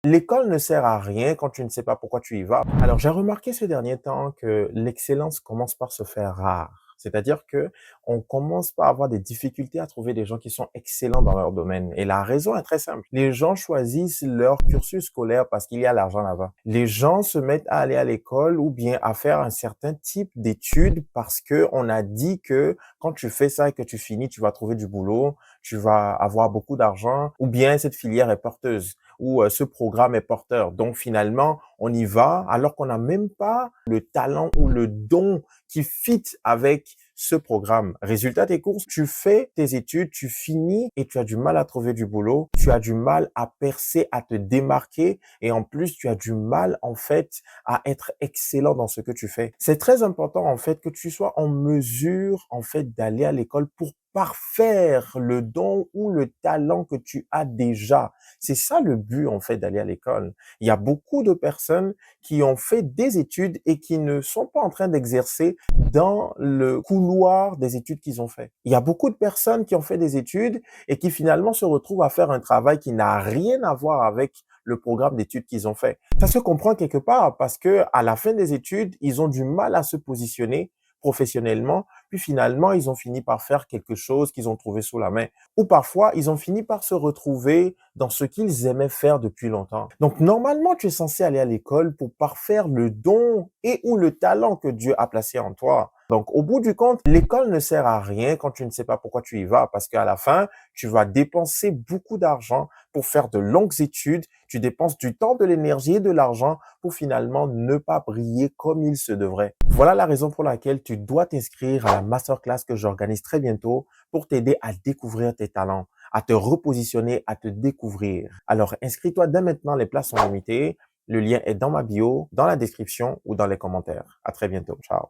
L'école ne sert à rien quand tu ne sais pas pourquoi tu y vas. Alors, j'ai remarqué ces derniers temps que l'excellence commence par se faire rare. C'est-à-dire que on commence par avoir des difficultés à trouver des gens qui sont excellents dans leur domaine. Et la raison est très simple. Les gens choisissent leur cursus scolaire parce qu'il y a l'argent là-bas. Les gens se mettent à aller à l'école ou bien à faire un certain type d'études parce que on a dit que quand tu fais ça et que tu finis, tu vas trouver du boulot, tu vas avoir beaucoup d'argent ou bien cette filière est porteuse ou ce programme est porteur. Donc finalement, on y va alors qu'on n'a même pas le talent ou le don qui fit avec ce programme. Résultat des courses, tu fais tes études, tu finis et tu as du mal à trouver du boulot, tu as du mal à percer, à te démarquer et en plus, tu as du mal en fait à être excellent dans ce que tu fais. C'est très important en fait que tu sois en mesure en fait d'aller à l'école pour parfaire le don ou le talent que tu as déjà. C'est ça le but en fait d'aller à l'école. Il y a beaucoup de personnes qui ont fait des études et qui ne sont pas en train d'exercer dans le couloir des études qu'ils ont fait. Il y a beaucoup de personnes qui ont fait des études et qui finalement se retrouvent à faire un travail qui n'a rien à voir avec le programme d'études qu'ils ont fait. Ça se comprend quelque part parce que à la fin des études, ils ont du mal à se positionner professionnellement, puis finalement, ils ont fini par faire quelque chose qu'ils ont trouvé sous la main. Ou parfois, ils ont fini par se retrouver dans ce qu'ils aimaient faire depuis longtemps. Donc, normalement, tu es censé aller à l'école pour parfaire le don et ou le talent que Dieu a placé en toi. Donc, au bout du compte, l'école ne sert à rien quand tu ne sais pas pourquoi tu y vas, parce qu'à la fin, tu vas dépenser beaucoup d'argent pour faire de longues études, tu dépenses du temps, de l'énergie et de l'argent pour finalement ne pas briller comme il se devrait. Voilà la raison pour laquelle tu dois t'inscrire à la masterclass que j'organise très bientôt pour t'aider à découvrir tes talents, à te repositionner, à te découvrir. Alors, inscris-toi dès maintenant, les places sont limitées. Le lien est dans ma bio, dans la description ou dans les commentaires. À très bientôt. Ciao.